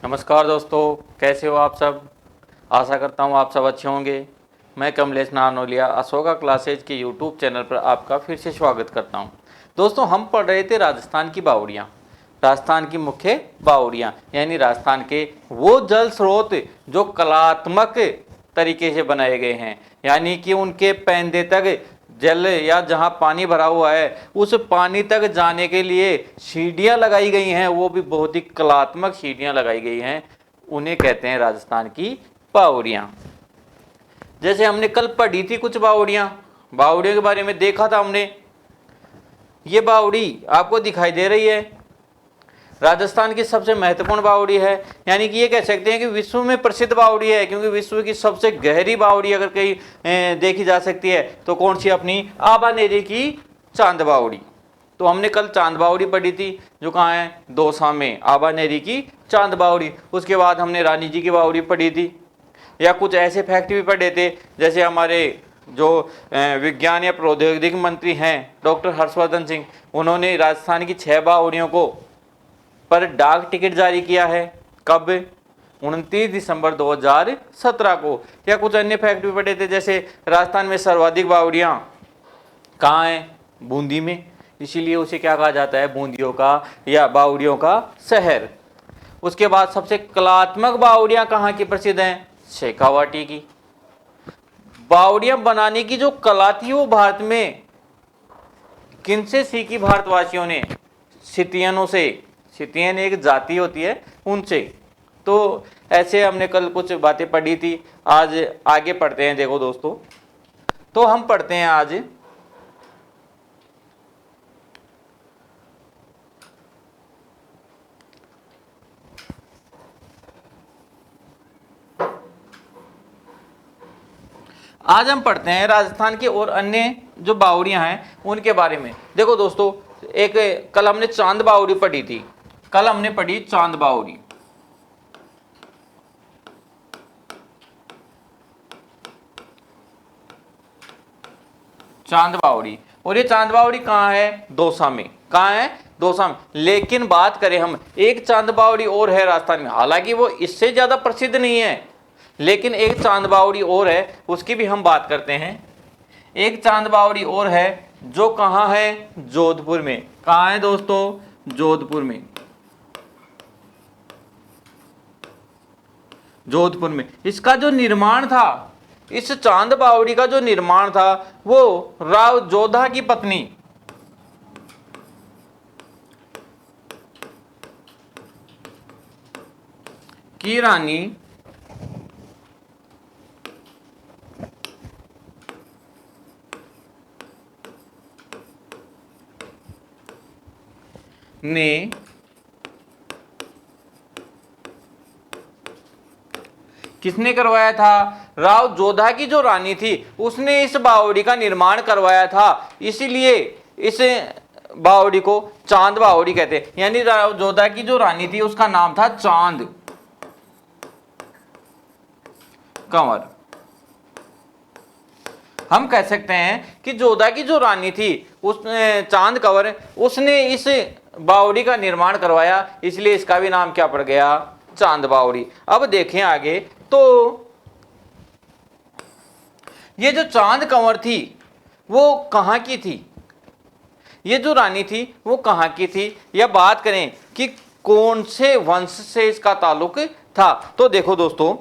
नमस्कार दोस्तों, कैसे हो आप सब। आशा करता हूँ आप सब अच्छे होंगे। मैं कमलेश नानोलिया अशोका क्लासेज के यूट्यूब चैनल पर आपका फिर से स्वागत करता हूँ। दोस्तों, हम पढ़ रहे थे राजस्थान की बावड़ियाँ, राजस्थान की मुख्य बावड़ियाँ, यानी राजस्थान के वो जल स्रोत जो कलात्मक तरीके से बनाए गए हैं, यानी कि उनके पैंदे तक जल या जहाँ पानी भरा हुआ है उस पानी तक जाने के लिए सीढ़ियाँ लगाई गई हैं, वो भी बहुत ही कलात्मक सीढ़ियाँ लगाई गई हैं। उन्हें कहते हैं राजस्थान की बावड़ियाँ। जैसे हमने कल पढ़ी थी कुछ बावड़ियाँ के बारे में देखा था हमने। ये बावड़ी आपको दिखाई दे रही है, राजस्थान की सबसे महत्वपूर्ण बावड़ी है, यानी कि ये कह सकते हैं कि विश्व में प्रसिद्ध बावड़ी है, क्योंकि विश्व की सबसे गहरी बावड़ी अगर कहीं देखी जा सकती है तो कौन सी, अपनी आबानेरी की चांद बावड़ी। तो हमने कल चांद बावड़ी पढ़ी थी जो कहाँ है, दौसा में, आबानेरी की चांद बावड़ी। उसके बाद हमने रानी जी की बावड़ी पढ़ी थी। या कुछ ऐसे फैक्ट भी पढ़े थे, जैसे हमारे जो विज्ञान या प्रौद्योगिकी मंत्री हैं डॉक्टर हर्षवर्धन सिंह, उन्होंने राजस्थान की 6 बावड़ियों को पर डाक टिकट जारी किया है। कब? 29 दिसंबर 2017 को। या कुछ अन्य फैक्ट भी पढ़े थे, जैसे राजस्थान में सर्वाधिक बावड़ियाँ कहाँ हैं, बूंदी में, इसीलिए उसे क्या कहा जाता है, बूंदियों का या बावड़ियों का शहर। उसके बाद सबसे कलात्मक बावड़ियाँ कहाँ की प्रसिद्ध हैं, शेखावाटी की। बावड़ियाँ बनाने की जो कला थी वो भारत में किनसे सीखी भारतवासियों ने, सितियनों से। सितियन एक जाति होती है, उनसे। तो ऐसे हमने कल कुछ बातें पढ़ी थी, आज आगे पढ़ते हैं। देखो दोस्तों, तो हम पढ़ते हैं आज हम पढ़ते हैं राजस्थान के और अन्य जो बावड़ियां हैं उनके बारे में। देखो दोस्तों, एक कल हमने चांद बावड़ी पढ़ी थी, कल हमने पढ़ी चांद बावड़ी। चांद बावड़ी, और ये चांद बावड़ी कहाँ है, दौसा में। कहाँ है, दौसा में। लेकिन बात करें हम, एक चांद बावड़ी और है राजस्थान में, हालांकि वो इससे ज्यादा प्रसिद्ध नहीं है, लेकिन एक चांद बावड़ी और है, उसकी भी हम बात करते हैं। एक चांद बावड़ी और है जो कहाँ है, जोधपुर में। कहाँ है दोस्तों, जोधपुर में। जोधपुर में इसका जो निर्माण था, इस चांद बावड़ी का जो निर्माण था, वो राव जोधा की पत्नी की रानी ने किसने करवाया था, राव जोधा की जो रानी थी उसने इस बावड़ी का निर्माण करवाया था, इसीलिए इस बावड़ी को चांद बावड़ी कहते हैं। यानी राव जोधा की जो रानी थी उसका नाम था चांद कंवर। हम कह सकते हैं कि जोधा की जो रानी थी उस चांद कंवर, उसने इस बावड़ी का निर्माण करवाया, इसलिए इसका भी नाम क्या पड़ गया, चांद बावड़ी। अब देखें आगे, तो ये जो चांद कंवर थी वो कहाँ की थी, ये जो रानी थी वो कहाँ की थी, या बात करें कि कौन से वंश से इसका ताल्लुक था, तो देखो दोस्तों,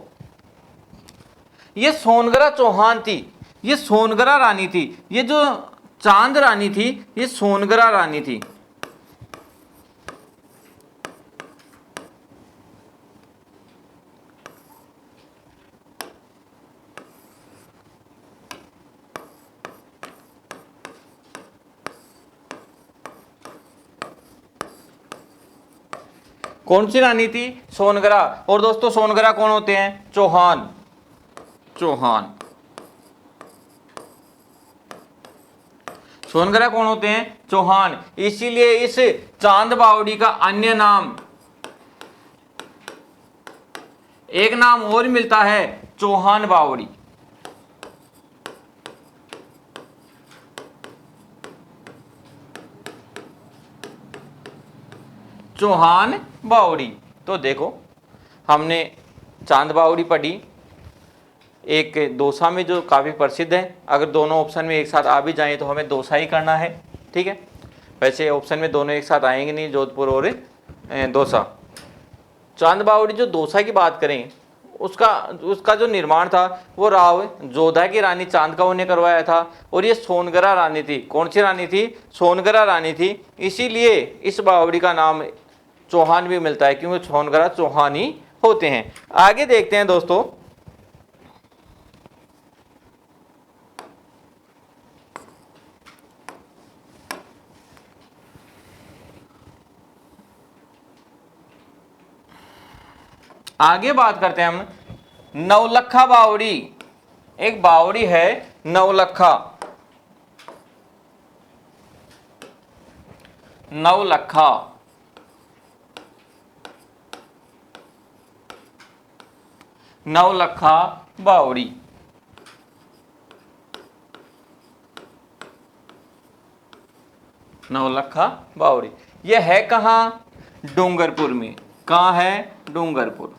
ये सोनगरा चौहान थी, ये सोनगरा रानी थी। ये जो चांद रानी थी ये सोनगरा रानी थी। कौन सी रानी थी, सोनगरा। और दोस्तों, सोनगरा कौन होते हैं, चौहान। चौहान सोनगरा कौन होते हैं, चौहान। इसीलिए इस चांद बावड़ी का अन्य नाम, एक नाम और मिलता है, चौहान बावड़ी। चौहान बावड़ी। तो देखो, हमने चांद बावड़ी पढ़ी, एक दौसा में जो काफ़ी प्रसिद्ध है। अगर दोनों ऑप्शन में एक साथ आ भी जाएं तो हमें दौसा ही करना है, ठीक है। वैसे ऑप्शन में दोनों एक साथ आएंगे नहीं, जोधपुर और दौसा। चांद बावड़ी जो दौसा की बात करें, उसका जो निर्माण था वो राव जोधा की रानी चांदगांव ने करवाया था। और ये सोनगरा रानी थी। कौन सी रानी थी? सोनगरा रानी थी। इसीलिए इस बावड़ी का नाम चौहान भी मिलता है, क्योंकि सोनगरा चौहान ही होते हैं। आगे देखते हैं दोस्तों, आगे बात करते हैं हम नवलखा बावड़ी। एक बावड़ी है नवलखा। नवलखा नवलखा बावड़ी। नवलखा बावड़ी यह है कहाँ? डूंगरपुर में। कहाँ है? डूंगरपुर।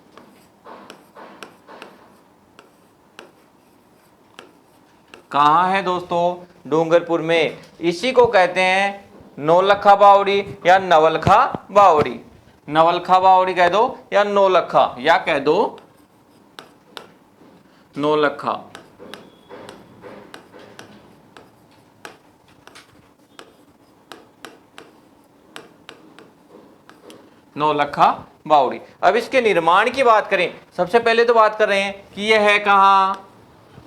कहाँ है दोस्तों? डूंगरपुर में। इसी को कहते हैं नौलखा बावड़ी या नवलखा बावड़ी। नवलखा बावड़ी कह दो या नौलखा, या कह दो नौलखा। नौलखा बावड़ी। अब इसके निर्माण की बात करें, सबसे पहले तो बात कर रहे हैं कि यह है कहाँ?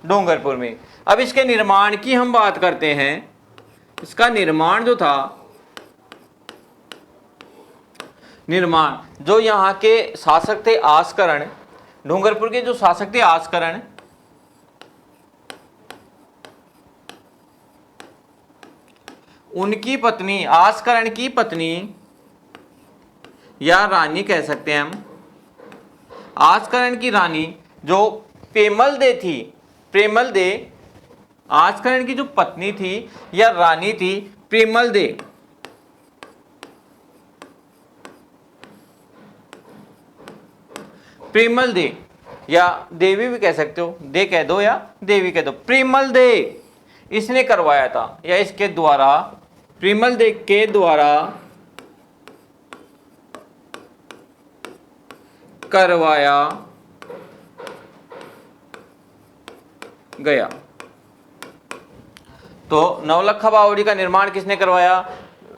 डूंगरपुर में। अब इसके निर्माण की हम बात करते हैं। इसका निर्माण जो था, निर्माण जो यहाँ के शासक थे आस्करण, डूंगरपुर के जो शासक थे आस्करण, उनकी पत्नी, आस्करण की पत्नी या रानी कह सकते हैं हम, आस्करण की रानी जो प्रेमलदे थी, प्रेमलदे आस्करण की जो पत्नी थी या रानी थी प्रेमलदे, प्रेमलदे या देवी भी कह सकते हो, दे कह दो या देवी कह दो। प्रेमलदे इसने करवाया था, या इसके द्वारा, प्रेमलदे के द्वारा करवाया गया। तो नवलखा बावड़ी का निर्माण किसने करवाया?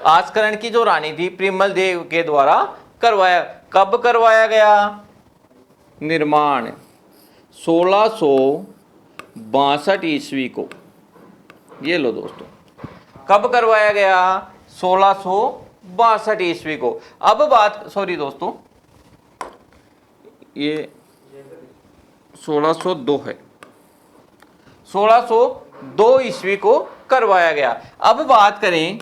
आस्करण की जो रानी थी प्रेमलदेव के द्वारा करवाया। कब करवाया गया? निर्माण 1662 ईस्वी को। ये लो दोस्तों, कब करवाया गया? 1662 ईस्वी को। अब बात, सॉरी दोस्तों, ये 1602 है, 1602 ईस्वी को करवाया गया। अब बात करें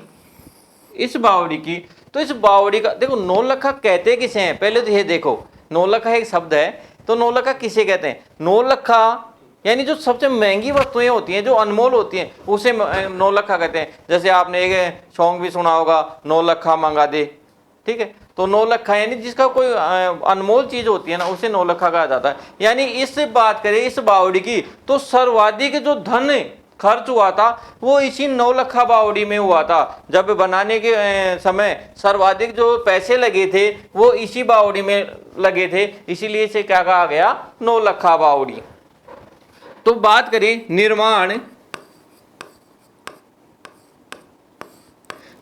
इस बावड़ी की, तो इस बावड़ी का देखो, नौलखा कहते किसे हैं? पहले तो ये देखो, नौलखा एक शब्द है, तो नौलखा किसे कहते हैं? नौलखा यानी जो सबसे महंगी वस्तुएं होती हैं, जो अनमोल होती हैं, उसे नौलखा कहते हैं। जैसे आपने एक सॉन्ग भी सुना होगा, नौलखा मंगा दे, ठीक है। तो नौलखा यानी जिसका कोई अनमोल चीज होती है ना, उसे नौलखा कहा जाता है। यानी इस बात करें इस बावड़ी की, तो सर्वाधिक जो धन खर्च हुआ था वो इसी नौलखा बावड़ी में हुआ था। जब बनाने के समय सर्वाधिक जो पैसे लगे थे वो इसी बावड़ी में लगे थे, इसीलिए इसे क्या कहा गया? नौलखा बावड़ी। तो बात करें निर्माण,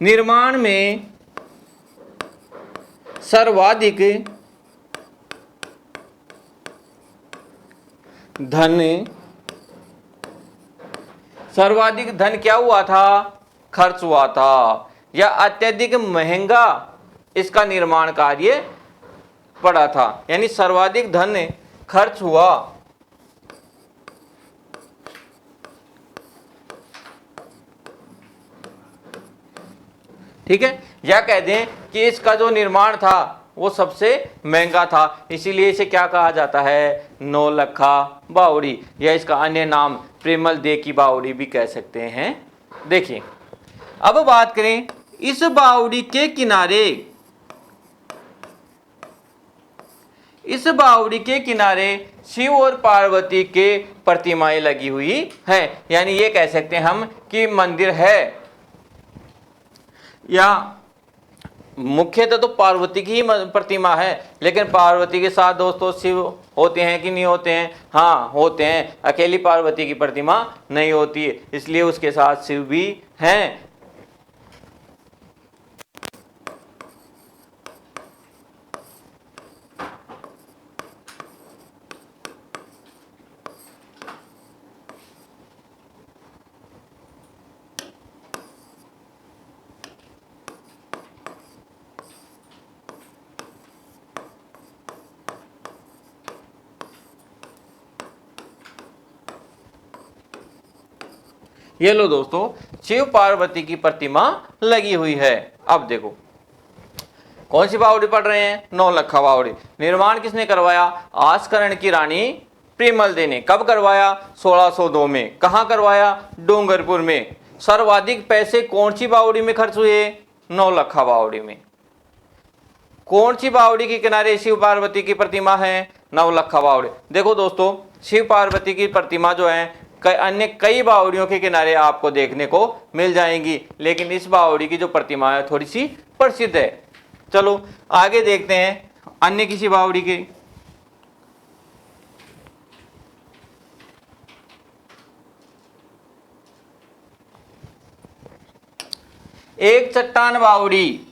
निर्माण में सर्वाधिक धन, सर्वाधिक धन क्या हुआ था? खर्च हुआ था, या अत्यधिक महंगा इसका निर्माण कार्य पड़ा था। यानी सर्वाधिक धन खर्च हुआ, ठीक है। या कह दें कि इसका जो निर्माण था वो सबसे महंगा था, इसीलिए इसे क्या कहा जाता है? नौलखा बावड़ी, या इसका अन्य नाम प्रेमलदे की बावड़ी भी कह सकते हैं। देखिए, अब बात करें इस बावड़ी के किनारे, इस बावड़ी के किनारे शिव और पार्वती के प्रतिमाएं लगी हुई है। यानी ये कह सकते हैं हम कि मंदिर है, या मुख्यतः तो पार्वती की ही प्रतिमा है, लेकिन पार्वती के साथ दोस्तों शिव होते हैं कि नहीं होते हैं? हाँ होते हैं। अकेली पार्वती की प्रतिमा नहीं होती है, इसलिए उसके साथ शिव भी हैं। ये लो दोस्तों, शिव पार्वती की प्रतिमा लगी हुई है। अब देखो कौन सी बावड़ी पढ़ रहे हैं? नौलखा बावड़ी। निर्माण किसने करवाया? आस्करण की रानी प्रेमल ने। कब करवाया? 1602 में। कहाँ करवाया? डूंगरपुर में। सर्वाधिक पैसे कौन सी बावड़ी में खर्च हुए? नौलखा बावड़ी में। कौन सी बावड़ी के किनारे शिव पार्वती की प्रतिमा है? नवलखा बावड़ी। देखो दोस्तों, शिव पार्वती की प्रतिमा जो है अन्य कई बावड़ियों के किनारे आपको देखने को मिल जाएंगी, लेकिन इस बावड़ी की जो प्रतिमा है थोड़ी सी प्रसिद्ध है। चलो आगे देखते हैं अन्य किसी बावड़ी के। एक चट्टान बावड़ी,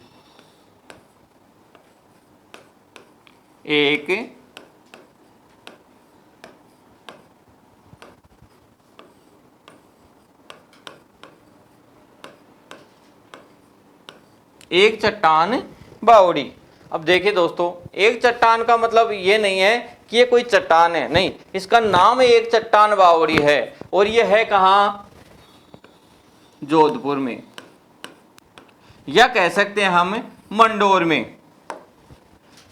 एक चट्टान बावड़ी। अब देखिए दोस्तों, एक चट्टान का मतलब ये नहीं है कि ये कोई चट्टान है, नहीं, इसका नाम एक चट्टान बावड़ी है। और ये है कहाँ? जोधपुर में, या कह सकते हैं हम मंडोर में।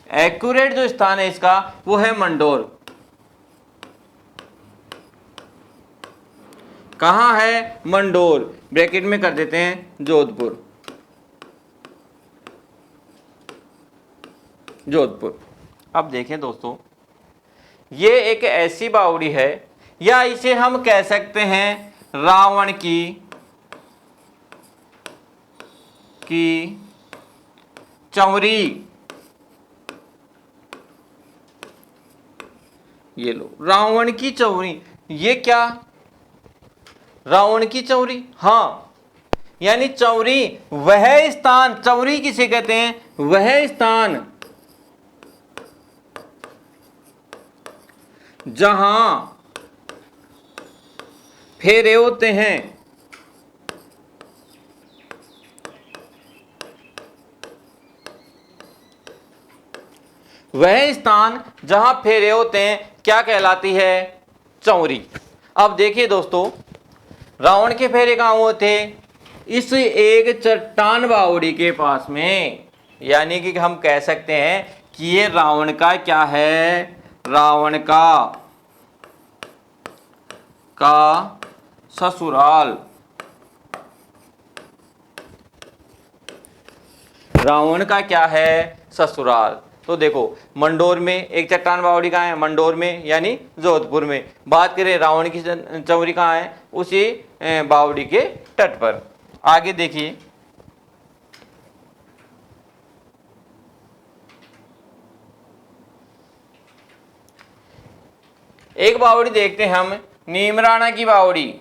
एक्यूरेट जो स्थान है इसका वो है मंडोर। कहाँ है? मंडोर। ब्रैकेट में कर देते हैं जोधपुर। जोधपुर। अब देखें दोस्तों, ये एक ऐसी बावड़ी है, या इसे हम कह सकते हैं रावण की चौरी। ये लो, रावण की चौरी। ये क्या? रावण की चौरी, हाँ, यानी चौरी वह स्थान, चौरी किसे कहते हैं? वह स्थान जहां फेरे होते हैं। वह स्थान जहां फेरे होते हैं क्या कहलाती है? चौरी। अब देखिए दोस्तों, रावण के फेरे कहां हुए थे? इस एक चट्टान बावड़ी के पास में। यानी कि हम कह सकते हैं कि ये रावण का क्या है? रावण का ससुराल। रावण का क्या है? ससुराल। तो देखो, मंडोर में एक चट्टान बावड़ी कहाँ है? मंडोर में, यानी जोधपुर में। बात करें रावण की चौरी कहाँ है? उसी बावड़ी के तट पर। आगे देखिए, एक बावड़ी देखते हैं हम, नीमराणा की बावड़ी।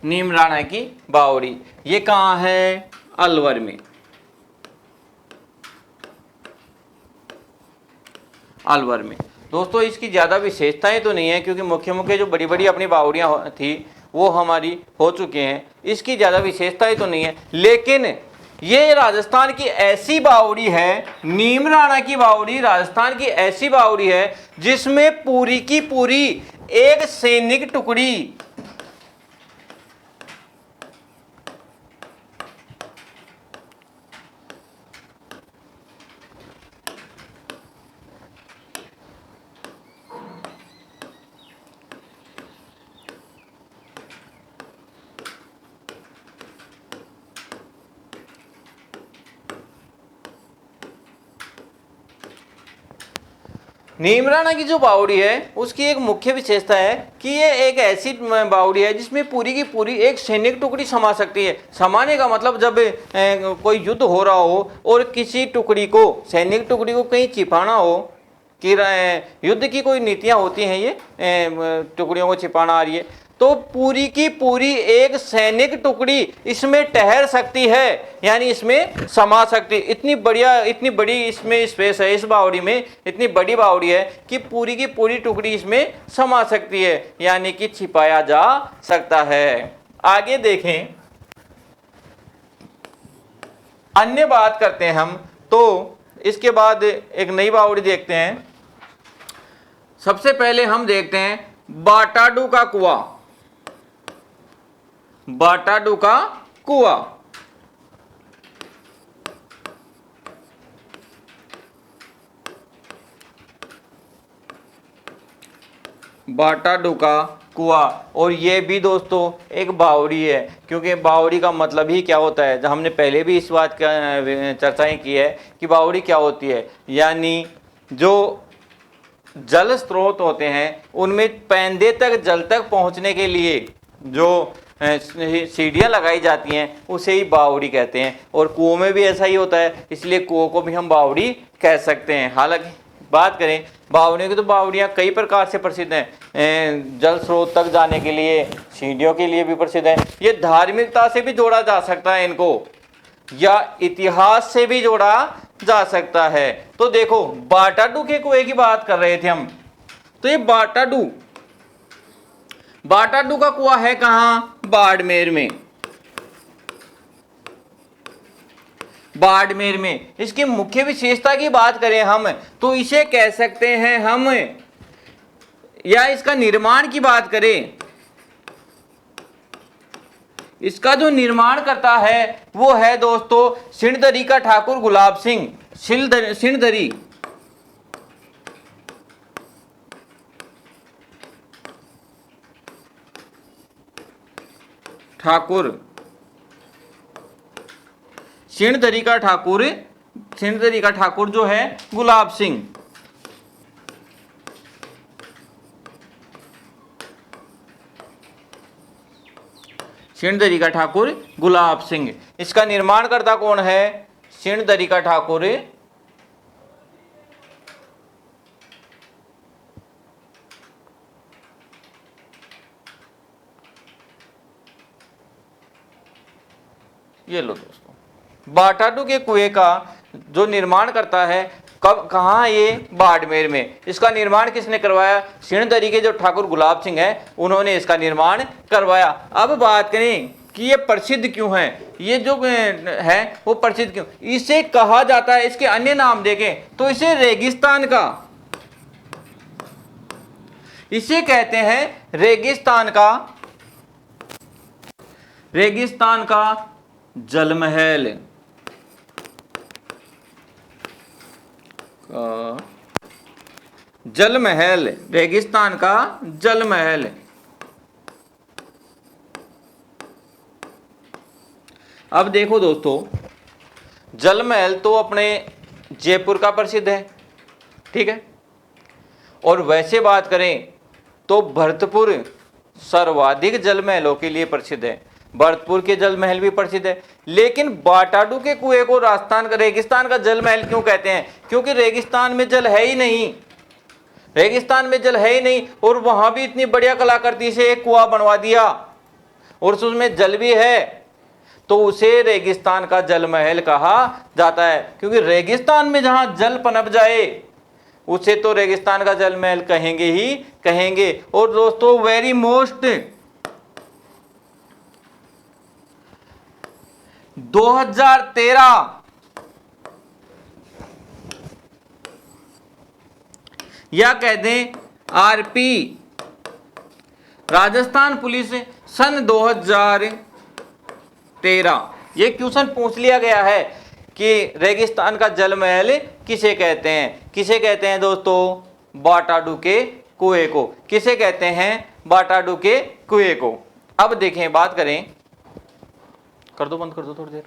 नीमराणा की बावड़ी, ये कहाँ है? अलवर में। अलवर में। दोस्तों इसकी ज़्यादा विशेषताएं तो नहीं है, क्योंकि मुख्य मुख्य जो बड़ी बड़ी अपनी बावड़ियाँ थी वो हमारी हो चुके हैं। इसकी ज़्यादा विशेषताएं तो नहीं है, लेकिन ये राजस्थान की ऐसी बावड़ी है, नीमराणा की बावड़ी राजस्थान की ऐसी बावड़ी है जिसमें पूरी की पूरी एक सैनिक टुकड़ी नीमराना की जो बावड़ी है उसकी एक मुख्य विशेषता है कि ये एक ऐसी बावड़ी है जिसमें पूरी की पूरी एक सैनिक टुकड़ी समा सकती है। समाने का मतलब जब कोई युद्ध हो रहा हो और किसी टुकड़ी को, सैनिक टुकड़ी को कहीं छिपाना हो कि युद्ध की कोई नीतियां होती हैं, ये टुकड़ियों को छिपाना आ रही है, तो पूरी की पूरी एक सैनिक टुकड़ी इसमें ठहर सकती है, यानी इसमें समा सकती। इतनी बड़ी इसमें स्पेस है, इस बावड़ी में इतनी बड़ी बावड़ी है कि पूरी की पूरी टुकड़ी इसमें समा सकती है, यानी कि छिपाया जा सकता है। आगे देखें, अन्य बात करते हैं हम, तो इसके बाद एक नई बावड़ी देखते हैं। सबसे पहले हम देखते हैं बाटाडू का कुआं। बाटाडू का कुआं, बाटाडू का कुआं, और ये भी दोस्तों एक बावड़ी है, क्योंकि बावड़ी का मतलब ही क्या होता है, जब हमने पहले भी इस बात का चर्चाएं की है कि बावड़ी क्या होती है, यानी जो जल स्रोत होते हैं उनमें पैंदे तक जल तक पहुंचने के लिए जो सीढ़ियां लगाई जाती हैं उसे ही बावड़ी कहते हैं। और कुओं में भी ऐसा ही होता है, इसलिए कुओं को भी हम बावड़ी कह सकते हैं। हालांकि बात करें बावड़ियों की, तो बावड़ियाँ कई प्रकार से प्रसिद्ध हैं, जल स्रोत तक जाने के लिए, सीढ़ियों के लिए भी प्रसिद्ध हैं। ये धार्मिकता से भी जोड़ा जा सकता है इनको, या इतिहास से भी जोड़ा जा सकता है। तो देखो, बाटाडू के कुएं की बात कर रहे थे हम, तो ये बाटाडू का कुआं है कहां? बाड़मेर में। बाड़मेर में इसकी मुख्य विशेषता की बात करें हम, तो इसे कह सकते हैं हम, या इसका निर्माण की बात करें, इसका जो निर्माण करता है वो है दोस्तों सिणधरी का ठाकुर गुलाब सिंह। सिणधरी ठाकुर, सिणधरी का ठाकुर जो है गुलाब सिंह। सिणधरी का ठाकुर गुलाब सिंह, इसका निर्माणकर्ता कौन है? सिणधरी का ठाकुर ये लो दोस्तों, बाटाडू के कुएं का जो निर्माण करता है, कब, कहाँ? ये बाड़मेर में। इसका निर्माण किसने करवाया? सिणधरी के जो ठाकुर गुलाब सिंह है उन्होंने इसका निर्माण करवाया। अब बात करें कि ये प्रसिद्ध क्यों है, ये जो है वो प्रसिद्ध क्यों? इसे कहा जाता है, इसके अन्य नाम देखें तो इसे रेगिस्तान का, इसे कहते हैं रेगिस्तान का जलमहल। जलमहल, रेगिस्तान का जलमहल। अब देखो दोस्तों, जलमहल तो अपने जयपुर का प्रसिद्ध है, ठीक है, और वैसे बात करें तो भरतपुर सर्वाधिक जलमहलों के लिए प्रसिद्ध है। भरतपुर के जलमहल भी प्रसिद्ध है, लेकिन बाटाडू के कुएं को राजस्थान का रेगिस्तान का जलमहल क्यों कहते हैं? क्योंकि रेगिस्तान में जल है ही नहीं, रेगिस्तान में जल है ही नहीं, और वहां भी इतनी बढ़िया कलाकृति से एक कुआं बनवा दिया और उसमें जल भी है, तो उसे रेगिस्तान का जलमहल कहा जाता है। क्योंकि रेगिस्तान में जहां जल पनप जाए उसे तो रेगिस्तान का जलमहल कहेंगे ही कहेंगे। और दोस्तों, वेरी मोस्ट 2013 या कह दें आरपी, राजस्थान पुलिस सन 2013 ये क्वेश्चन पूछ लिया गया है कि रेगिस्तान का जलमहल किसे कहते हैं? किसे कहते हैं दोस्तों? बाटाडू के कुएं को। किसे कहते हैं? बाटाडू के कुएं को। अब देखें, बात करें, कर दो, बंद कर दो थोड़ी देर।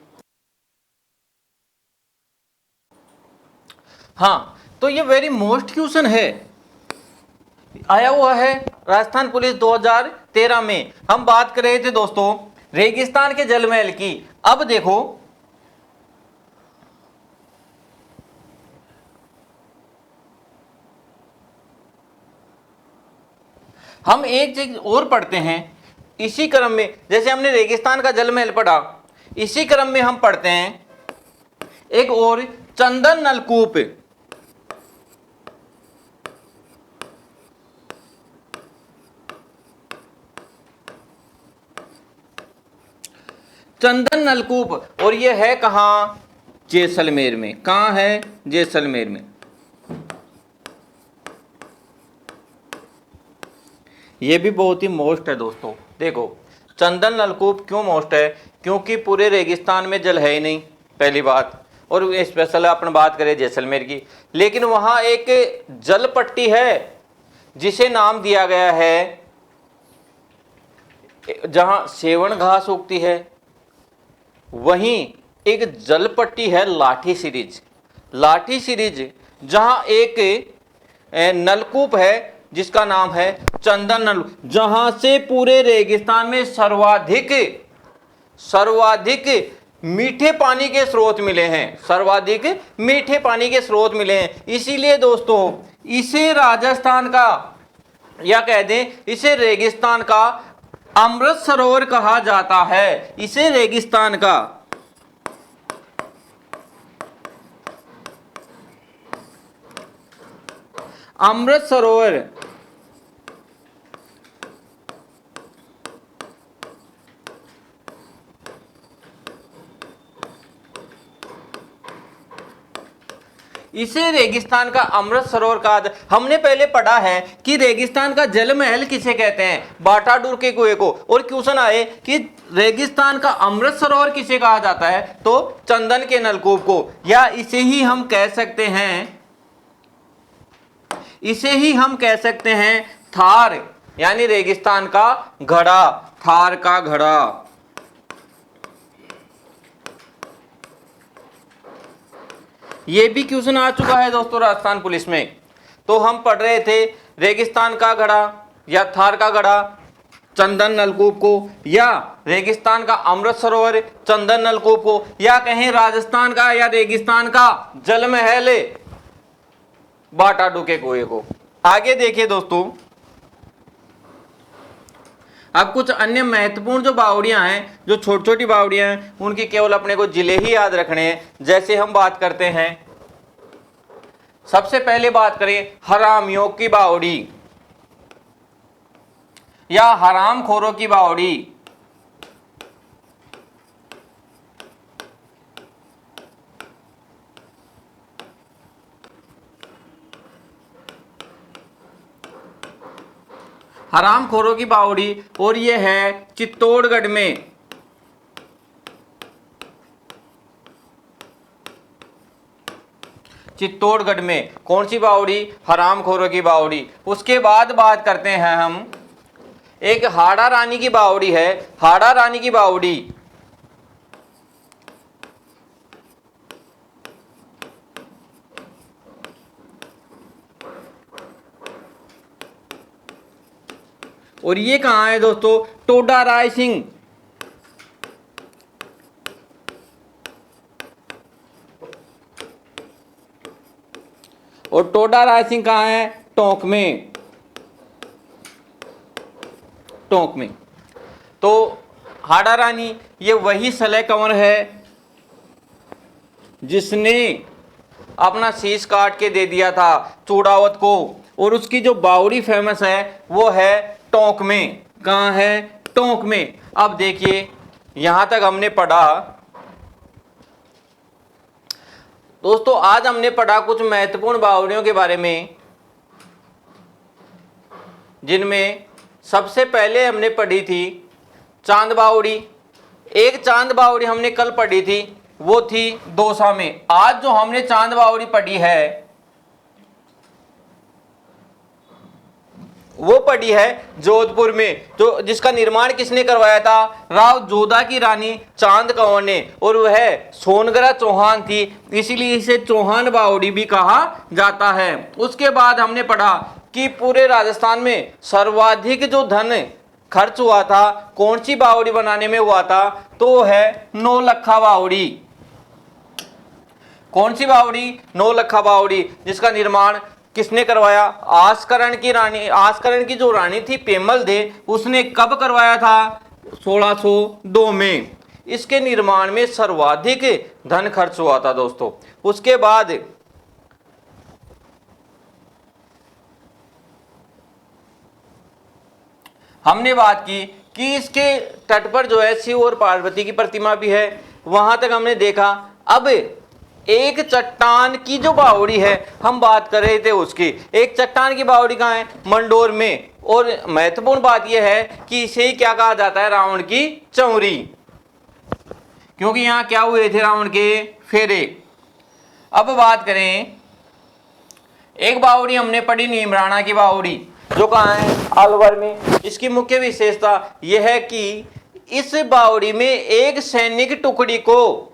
हाँ, तो ये वेरी मोस्ट क्वेश्चन है, आया हुआ है राजस्थान पुलिस 2013 में। हम बात कर रहे थे दोस्तों रेगिस्तान के जल महल की। अब देखो हम एक चीज और पढ़ते हैं इसी क्रम में, जैसे हमने रेगिस्तान का जल महल पढ़ा, इसी क्रम में हम पढ़ते हैं एक और चंदन नलकूप। चंदन नलकूप, और ये है कहां? जैसलमेर में। कहां है? जैसलमेर में। ये भी बहुत ही मोस्ट है दोस्तों। देखो चंदन नलकूप क्यों मोस्ट है? क्योंकि पूरे रेगिस्तान में जल है ही नहीं, पहली बात। और स्पेशल अपन बात करें जैसलमेर की, लेकिन वहां एक जल पट्टी है जिसे नाम दिया गया है, जहां सेवन घास उगती है, वहीं एक जल पट्टी है लाठी सीरीज। लाठी सीरीज जहां एक नलकूप है जिसका नाम है चंदन नल, जहां से पूरे रेगिस्तान में सर्वाधिक मीठे पानी के स्रोत मिले हैं, सर्वाधिक मीठे पानी के स्रोत मिले हैं। इसीलिए दोस्तों इसे राजस्थान का, या कह दें इसे रेगिस्तान का अमृत सरोवर कहा जाता है। इसे रेगिस्तान का अमृत सरोवर इसे रेगिस्तान का अमृत सरोवर कहा। हमने पहले पढ़ा है कि रेगिस्तान का जल महल किसे कहते हैं? बाटाडोर के कुएं को। और क्वेश्चन आए कि रेगिस्तान का अमृत सरोवर किसे कहा जाता है? तो चंदन के नलकूप को, या इसे ही हम कह सकते हैं, इसे ही हम कह सकते हैं थार, यानी रेगिस्तान का घड़ा, थार का घड़ा। ये भी क्वेश्चन आ चुका है दोस्तों राजस्थान पुलिस में। तो हम पढ़ रहे थे रेगिस्तान का घड़ा या थार का घड़ा चंदन नलकूप को, या रेगिस्तान का अमृत सरोवर चंदन नलकूप को, या कहें राजस्थान का या रेगिस्तान का जल महल बाटाडू के कुएं को। आगे देखिए दोस्तों, अब कुछ अन्य महत्वपूर्ण जो बावड़ियां हैं, जो छोटी छोटी बावड़ियां हैं, उनकी केवल अपने को जिले ही याद रखने हैं। जैसे हम बात करते हैं, सबसे पहले बात करें हरामियों की बावड़ी या हरामखोरों की बावड़ी। हरामखोरों की बावड़ी, और ये है चित्तौड़गढ़ में। चित्तौड़गढ़ में कौन सी बावड़ी? हरामखोरों की बावड़ी। उसके बाद बात करते हैं हम, एक हाड़ा रानी की बावड़ी है, हाड़ा रानी की बावड़ी। और ये कहां है दोस्तों? टोडा राय सिंह। और टोडा राय सिंह कहां है? टोंक में। टोंक में। तो हाड़ा रानी ये वही सलह कंवर है जिसने अपना शीश काट के दे दिया था चूड़ावत को, और उसकी जो बावड़ी फेमस है वो है टोंक में। कहां है? टोंक में। अब देखिए यहां तक हमने पढ़ा दोस्तों। आज हमने पढ़ा कुछ महत्वपूर्ण बावड़ियों के बारे में, जिनमें सबसे पहले हमने पढ़ी थी चांद बावड़ी। एक चांद बावड़ी हमने कल पढ़ी थी, वो थी दौसा में। आज जो हमने चांद बावड़ी पढ़ी है वो पड़ी है जोधपुर में, जो जिसका निर्माण किसने करवाया था? राव जोधा की रानी चांद कंवर ने, और वह सोनगरा चौहान थी, इसीलिए इसे चौहान बावड़ी भी कहा जाता है। उसके बाद हमने पढ़ा कि पूरे राजस्थान में सर्वाधिक जो धन खर्च हुआ था कौन सी बावड़ी बनाने में हुआ था? तो है नौलखा बावड़ी। कौन सी बावड़ी? नौलखा बावड़ी, जिसका निर्माण किसने करवाया? आस्करण की जो रानी थी पेमल दे, उसने कब करवाया था? 1602 में। इसके निर्माण में सर्वाधिक धन खर्च हुआ था दोस्तों। उसके बाद हमने बात की कि इसके तट पर जो है शिव और पार्वती की प्रतिमा भी है, वहां तक हमने देखा। अब एक चट्टान की जो बावड़ी है, हम बात कर रहे थे उसकी, एक चट्टान की बावड़ी कहाँ है? मंडोर में। और महत्वपूर्ण बात यह है कि इसे ही क्या कहा जाता है? रावण की चौरी, क्योंकि यहां क्या हुए थे? रावण के फेरे। अब बात करें, एक बावड़ी हमने पढ़ी नीमराणा की बावड़ी, जो कहाँ है? अलवर में। इसकी मुख्य विशेषता यह है कि इस बावड़ी में एक सैनिक टुकड़ी को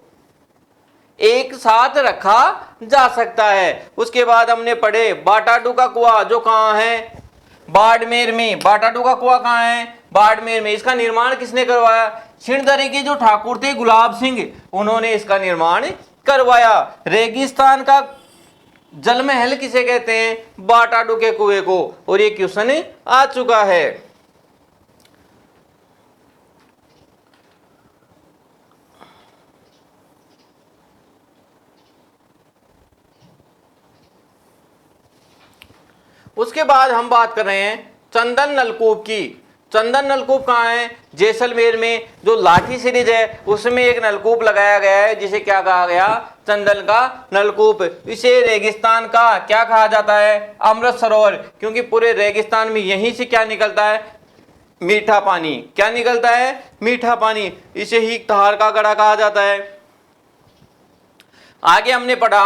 एक साथ रखा जा सकता है। उसके बाद हमने पढ़े बाटाडू का कुआं, जो कहाँ है? बाड़मेर में। बाटाडू का कुआं कहाँ है? बाड़मेर में। इसका निर्माण किसने करवाया? सिणधरी के जो ठाकुर थे गुलाब सिंह, उन्होंने इसका निर्माण करवाया। रेगिस्तान का जल महल किसे कहते हैं? बाटाडू के कुएं को। और ये क्वेश्चन आ चुका है। उसके बाद हम बात कर रहे हैं चंदन नलकूप की। चंदन नलकूप कहाँ है? जैसलमेर में। जो लाठी सीरीज है उसमें एक नलकूप लगाया गया है, जिसे क्या कहा गया? चंदन का नलकूप। इसे रेगिस्तान का क्या कहा जाता है? अमृत सरोवर, क्योंकि पूरे रेगिस्तान में यहीं से क्या निकलता है? मीठा पानी। क्या निकलता है? मीठा पानी। इसे ही धार का गढ़ा कहा जाता है। आगे हमने पढ़ा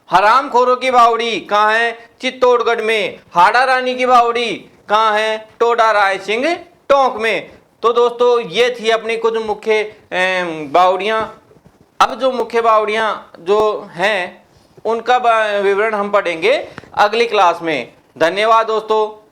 हरामखोरों की बावड़ी कहाँ है? चित्तौड़गढ़ में। हाड़ा रानी की बावड़ी कहाँ है? टोडा राय सिंह टोंक में। तो दोस्तों ये थी अपनी कुछ मुख्य बावड़ियाँ। अब जो मुख्य बावड़ियाँ जो हैं उनका विवरण हम पढ़ेंगे अगली क्लास में। धन्यवाद दोस्तों।